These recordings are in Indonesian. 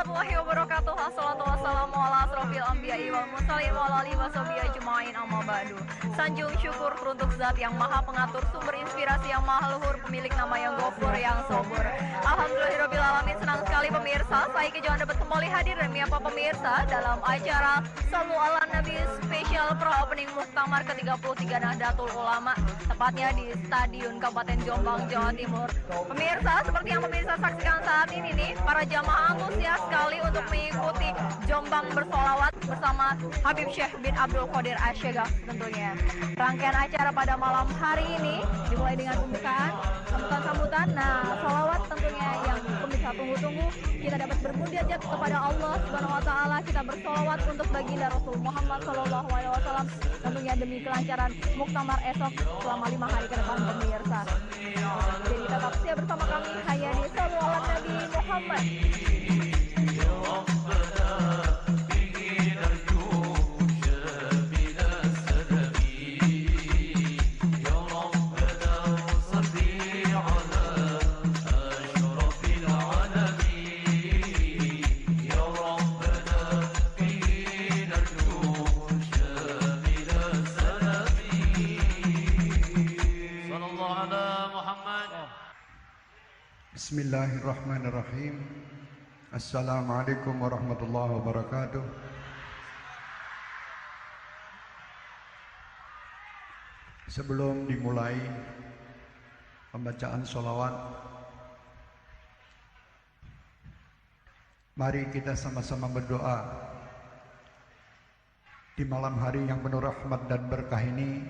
warahmatullahi wabarakatuh. Assalatu wassalamu ala asrofil anbiya'i wal mursalin wa ala alihi washabihi ajma'in amma ba'du. Sanjung syukur teruntuk zat yang maha pengatur, sumber inspirasi yang maha luhur, pemilik nama yang ghafur, yang sabur. Alhamdulillahirabbil alamin. Senang sekali pemirsa, saya Kejawan dapat kembali hadir dan menyapa pemirsa dalam acara Shallu ala Nabi spesial pro opening Muktamar ke-33 Nahdlatul Ulama, tepatnya di Stadion Kabupaten Jombang, Jawa Timur. Pemirsa, seperti yang pemirsa saksikan saat ini nih, para jamaah antusias sekali untuk mengikuti Jombang bersolawat bersama Habib Syekh bin Abdul Qadir Asyegaf tentunya. Rangkaian acara pada malam hari ini dimulai dengan pembukaan, sambutan-sambutan. Nah, solawat tentunya yang pemirsa tunggu-tunggu, kita dapat bermunajat kepada Allah Subhanahu wa taala, kita bersolawat untuk baginda Rasul Muhammad sallallahu alaihi wasallam, tentunya demi kelancaran muktamar esok selama 5 hari ke depan pemirsa. Jadi tetap setia bersama kami hanya di Shallu ala Nabi Muhammad. Bismillahirrahmanirrahim. Assalamualaikum warahmatullahi wabarakatuh. Sebelum dimulai pembacaan sholawat, mari kita sama-sama berdoa di malam hari yang penuh rahmat dan berkah ini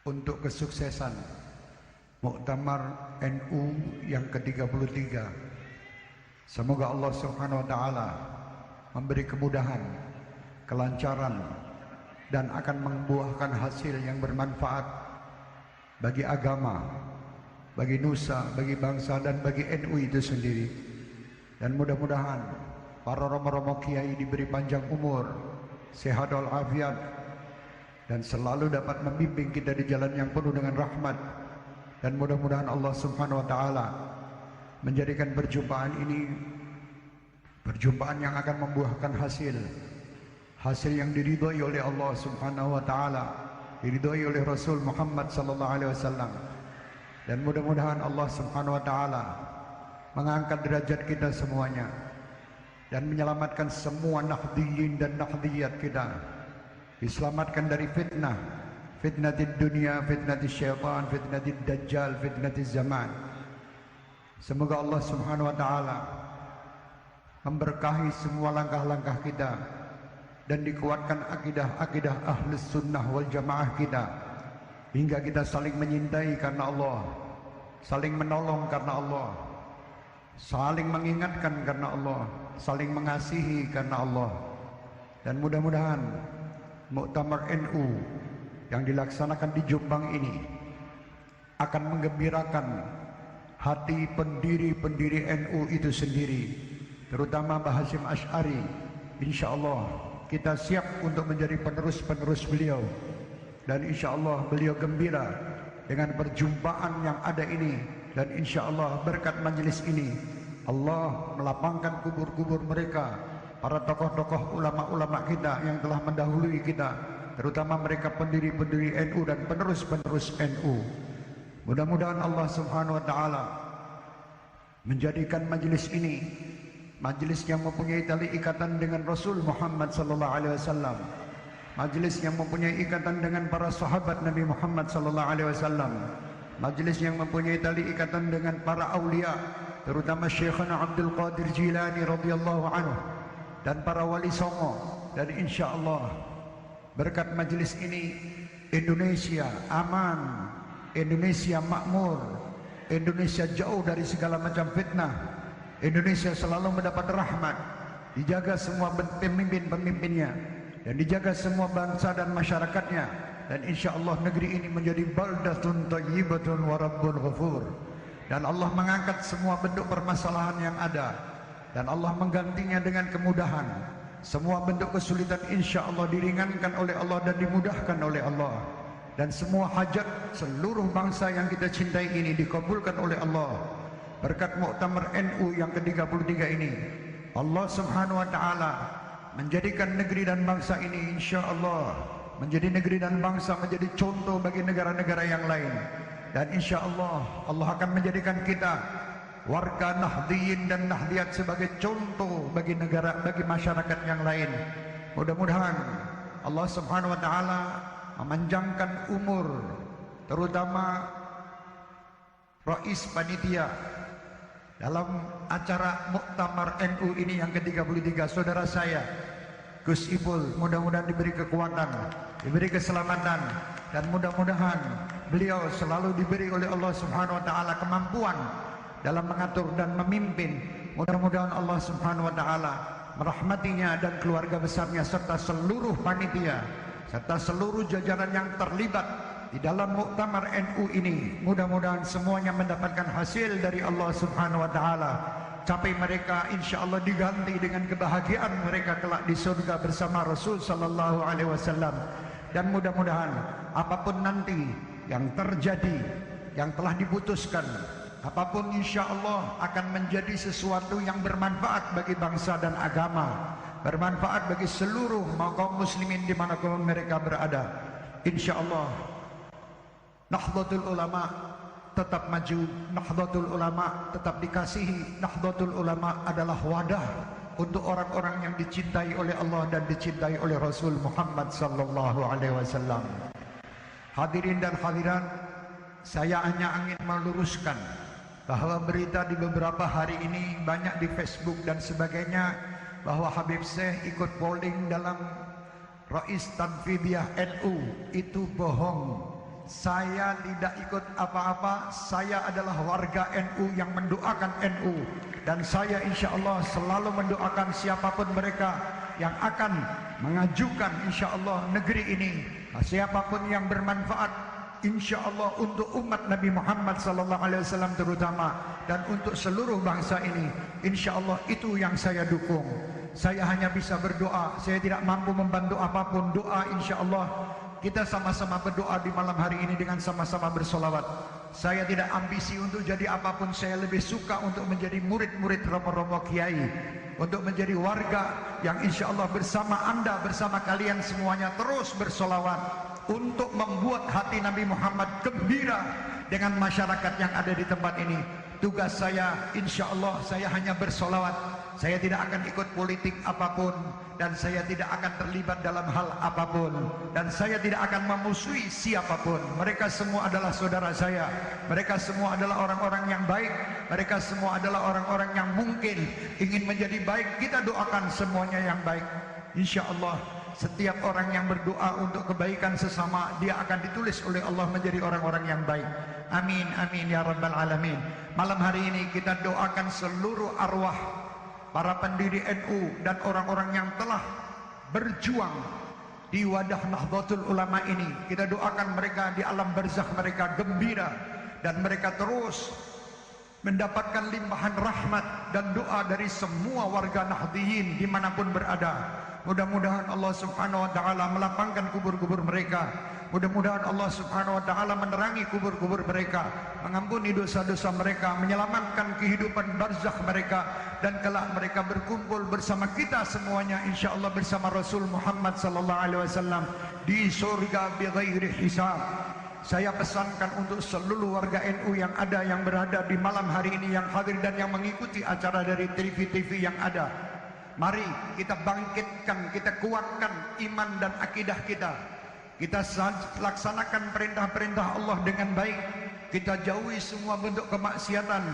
untuk kesuksesan Muktamar NU yang ke-33. Semoga Allah Subhanahu wa taala memberi kemudahan, kelancaran, dan akan membuahkan hasil yang bermanfaat bagi agama, bagi nusa, bagi bangsa, dan bagi NU itu sendiri. Dan mudah-mudahan para romo-romo kiai diberi panjang umur, sehat walafiat, dan selalu dapat membimbing kita di jalan yang penuh dengan rahmat. Dan mudah-mudahan Allah Subhanahu wa taala menjadikan perjumpaan ini perjumpaan yang akan membuahkan hasil yang diridhoi oleh Allah Subhanahu wa taala, diridhoi oleh Rasul Muhammad sallallahu alaihi wasallam. Dan mudah-mudahan Allah Subhanahu wa taala mengangkat derajat kita semuanya dan menyelamatkan semua nahdhiyin dan nahdhiyat kita, diselamatkan dari fitnah, fitnatid dunia, fitnatid syaitan, fitnatid dajjal, fitnatid zaman. Semoga Allah Subhanahu wa taala memberkahi semua langkah-langkah kita dan dikuatkan akidah-akidah ahlus sunnah wal jamaah kita, hingga kita saling menyintai karena Allah, saling menolong karena Allah, saling mengingatkan karena Allah, saling mengasihi karena Allah. Dan mudah-mudahan Muktamar NU yang dilaksanakan di Jombang ini akan menggembirakan hati pendiri-pendiri NU itu sendiri, terutama Mbah Hasyim Asy'ari. InsyaAllah kita siap untuk menjadi penerus-penerus beliau, dan InsyaAllah beliau gembira dengan perjumpaan yang ada ini. Dan InsyaAllah berkat majelis ini Allah melapangkan kubur-kubur mereka, para tokoh-tokoh ulama-ulama kita yang telah mendahului kita, terutama mereka pendiri-pendiri NU dan penerus-penerus NU. Mudah-mudahan Allah Subhanahu wa taala menjadikan majelis ini majelis yang mempunyai tali ikatan dengan Rasul Muhammad sallallahu alaihi wasallam, majelis yang mempunyai ikatan dengan para sahabat Nabi Muhammad sallallahu alaihi wasallam, majelis yang mempunyai tali ikatan dengan para aulia, terutama Syekhana Abdul Qadir Jilani radhiyallahu anhu, dan para wali songo. Dan insyaallah berkat majelis ini Indonesia aman, Indonesia makmur, Indonesia jauh dari segala macam fitnah, Indonesia selalu mendapat rahmat, dijaga semua pemimpin-pemimpinnya, dan dijaga semua bangsa dan masyarakatnya. Dan insyaallah negeri ini menjadi baldatun thayyibatun wa rabbun ghafur. Dan Allah mengangkat semua bentuk permasalahan yang ada, dan Allah menggantinya dengan kemudahan. Semua bentuk kesulitan insyaallah diringankan oleh Allah dan dimudahkan oleh Allah. Dan semua hajat seluruh bangsa yang kita cintai ini dikabulkan oleh Allah. berkat Muktamar NU yang ke-33 ini, Allah Subhanahu wa taala menjadikan negeri dan bangsa ini insyaallah menjadi negeri dan bangsa menjadi contoh bagi negara-negara yang lain. Dan insyaallah Allah akan menjadikan kita warga Nahdliyin dan Nahdliyat sebagai contoh bagi negara, bagi masyarakat yang lain. Mudah-mudahan Allah Subhanahu wa taala memanjangkan umur terutama Rais Panitia dalam acara Muktamar NU ini yang ke-33, saudara saya Gus Ipul. Mudah-mudahan diberi kekuatan, diberi keselamatan, dan mudah-mudahan beliau selalu diberi oleh Allah Subhanahu wa taala kemampuan dalam mengatur dan memimpin. Mudah-mudahan Allah Subhanahu wa taala merahmatinya dan keluarga besarnya serta seluruh panitia serta seluruh jajaran yang terlibat di dalam Muktamar NU ini. Mudah-mudahan semuanya mendapatkan hasil dari Allah Subhanahu wa taala. Capai mereka insyaallah diganti dengan kebahagiaan mereka kelak di surga bersama Rasul sallallahu alaihi wasallam. Dan mudah-mudahan apapun nanti yang terjadi, yang telah diputuskan, apapun insyaallah akan menjadi sesuatu yang bermanfaat bagi bangsa dan agama, bermanfaat bagi seluruh kaum muslimin dimanapun mereka berada. Insyaallah Nahdlatul Ulama tetap maju, Nahdlatul Ulama tetap dikasihi. Nahdlatul Ulama adalah wadah untuk orang-orang yang dicintai oleh Allah dan dicintai oleh Rasul Muhammad sallallahu alaihi wasallam. Hadirin dan hadirat, saya hanya ingin meluruskan bahwa berita di beberapa hari ini banyak di Facebook dan sebagainya bahwa Habib Syekh ikut polling dalam Rais Tanfidiyah NU. Itu bohong. Saya tidak ikut apa-apa. Saya adalah warga NU yang mendoakan NU, dan saya insyaallah selalu mendoakan siapapun mereka yang akan mengajukan insyaallah negeri ini, siapapun yang bermanfaat insyaallah untuk umat Nabi Muhammad sallallahu alaihi wasallam terutama, dan untuk seluruh bangsa ini. Insyaallah itu yang saya dukung. Saya hanya bisa berdoa. Saya tidak mampu membantu apapun. Doa insyaallah kita sama-sama berdoa di malam hari ini dengan sama-sama bersolawat. Saya tidak ambisi untuk jadi apapun. Saya lebih suka untuk menjadi murid-murid romo-romo kiai, untuk menjadi warga yang insyaallah bersama anda, bersama kalian semuanya terus bersolawat untuk membuat hati Nabi Muhammad gembira dengan masyarakat yang ada di tempat ini. Tugas saya insyaallah saya hanya bersolawat. Saya tidak akan ikut politik apapun, dan saya tidak akan terlibat dalam hal apapun, dan saya tidak akan memusuhi siapapun. Mereka semua adalah saudara saya. Mereka semua adalah orang-orang yang baik. Mereka semua adalah orang-orang yang mungkin ingin menjadi baik. Kita doakan semuanya yang baik. Insyaallah setiap orang yang berdoa untuk kebaikan sesama, dia akan ditulis oleh Allah menjadi orang-orang yang baik. Amin, amin ya rabbal alamin. Malam hari ini kita doakan seluruh arwah para pendiri NU dan orang-orang yang telah berjuang di wadah Nahdlatul Ulama ini. Kita doakan mereka di alam barzakh mereka gembira, dan mereka terus mendapatkan limpahan rahmat dan doa dari semua warga Nahdliyin dimanapun berada. Mudah-mudahan Allah Subhanahu wa taala melapangkan kubur-kubur mereka. Mudah-mudahan Allah Subhanahu wa taala menerangi kubur-kubur mereka, mengampuni dosa-dosa mereka, menyelamatkan kehidupan barzakh mereka, dan kelak mereka berkumpul bersama kita semuanya insyaallah bersama Rasul Muhammad sallallahu alaihi wasallam di surga bighairi hisab. Saya pesankan untuk seluruh warga NU yang ada, yang berada di malam hari ini, yang hadir dan yang mengikuti acara dari TV-TV yang ada. Mari kita bangkitkan, kita kuatkan iman dan akidah kita. Kita laksanakan perintah-perintah Allah dengan baik. Kita jauhi semua bentuk kemaksiatan.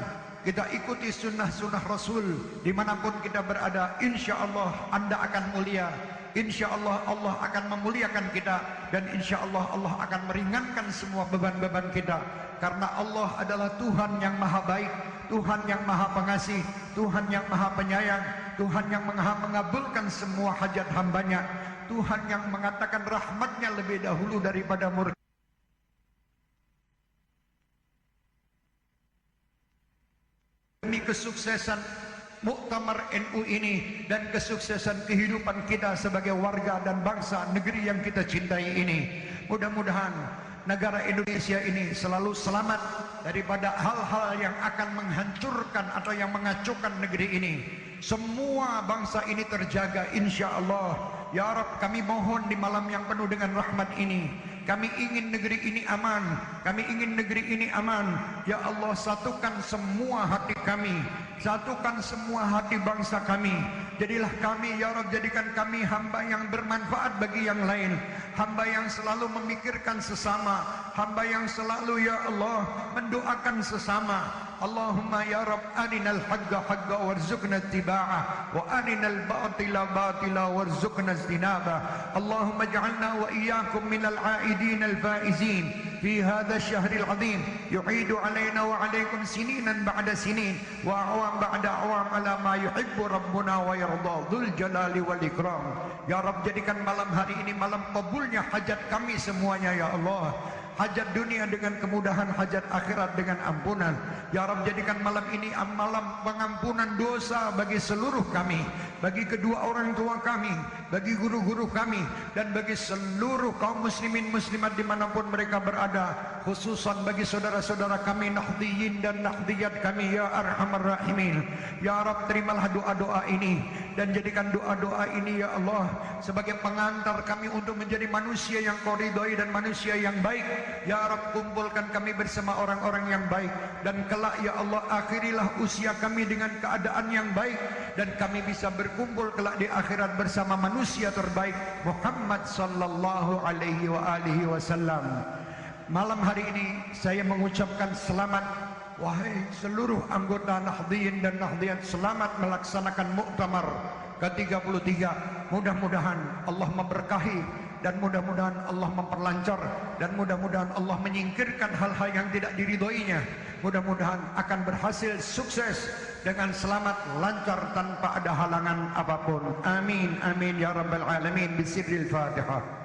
Kita ikuti sunnah-sunnah Rasul dimanapun kita berada. Insya Allah anda akan mulia. Insya Allah Allah akan memuliakan kita. Dan insya Allah Allah akan meringankan semua beban-beban kita. Karena Allah adalah Tuhan yang maha baik, Tuhan yang maha pengasih, Tuhan yang maha penyayang, Tuhan yang maha mengabulkan semua hajat hambanya, Tuhan yang mengatakan rahmatnya lebih dahulu daripada murka. Demi kesuksesan Muktamar NU ini dan kesuksesan kehidupan kita sebagai warga dan bangsa negeri yang kita cintai ini, mudah-mudahan negara Indonesia ini selalu selamat daripada hal-hal yang akan menghancurkan atau yang mengacaukan negeri ini. Semua bangsa ini terjaga insya Allah. Ya Rabb, kami mohon di malam yang penuh dengan rahmat ini, kami ingin negeri ini aman, kami ingin negeri ini aman. Ya Allah, satukan semua hati kami, satukan semua hati bangsa kami. Jadilah kami, Ya Rabb, jadikan kami hamba yang bermanfaat bagi yang lain, hamba yang selalu memikirkan sesama, hamba yang selalu, Ya Allah, mendoakan sesama. Allahumma ya Rabb, arinal haqqa haqqa warzuqna ittiba'ah wa arinal batila batila warzuqna ijtinabah. Allahumma ij'alna wa iyyakum minal 'aidin al-faizin fi hadha ash-shahr al-'azim yu'idu 'alaina wa 'alaykum sininan ba'da sinin wa a'wam ba'da a'wam ala ma yuhibbu rabbuna wa yarda dzul jalali wal ikram. Ya Rabb, jadikan malam hari ini malam kabulnya hajat kami semuanya, Ya Allah. Hajat dunia dengan kemudahan, hajat akhirat dengan ampunan. Ya Rabb, jadikan malam ini malam pengampunan dosa bagi seluruh kami, bagi kedua orang tua kami, bagi guru-guru kami, dan bagi seluruh kaum muslimin muslimat dimanapun mereka berada, khususan bagi saudara-saudara kami Nahdliyin dan Nahdliyat kami, Ya Arhamar Rahimin. Ya Rabb, terimalah doa-doa ini dan jadikan doa-doa ini, Ya Allah, sebagai pengantar kami untuk menjadi manusia yang Kau ridhai dan manusia yang baik. Ya Rabb, kumpulkan kami bersama orang-orang yang baik, dan kelak, Ya Allah, akhirilah usia kami dengan keadaan yang baik, dan kami bisa berkumpul kelak di akhirat bersama manusia terbaik Muhammad sallallahu alaihi wa alihi wasallam. Malam hari ini saya mengucapkan selamat, wahai seluruh anggota Nahdliyin dan Nahdliyat, selamat melaksanakan muktamar ke-33. Mudah-mudahan Allah memberkahi, dan mudah-mudahan Allah memperlancar, dan mudah-mudahan Allah menyingkirkan hal-hal yang tidak diridhoinya. Mudah-mudahan akan berhasil sukses dengan selamat, lancar, tanpa ada halangan apapun. Amin, amin ya rabbal alamin. Bismillahirrahmanirrahim.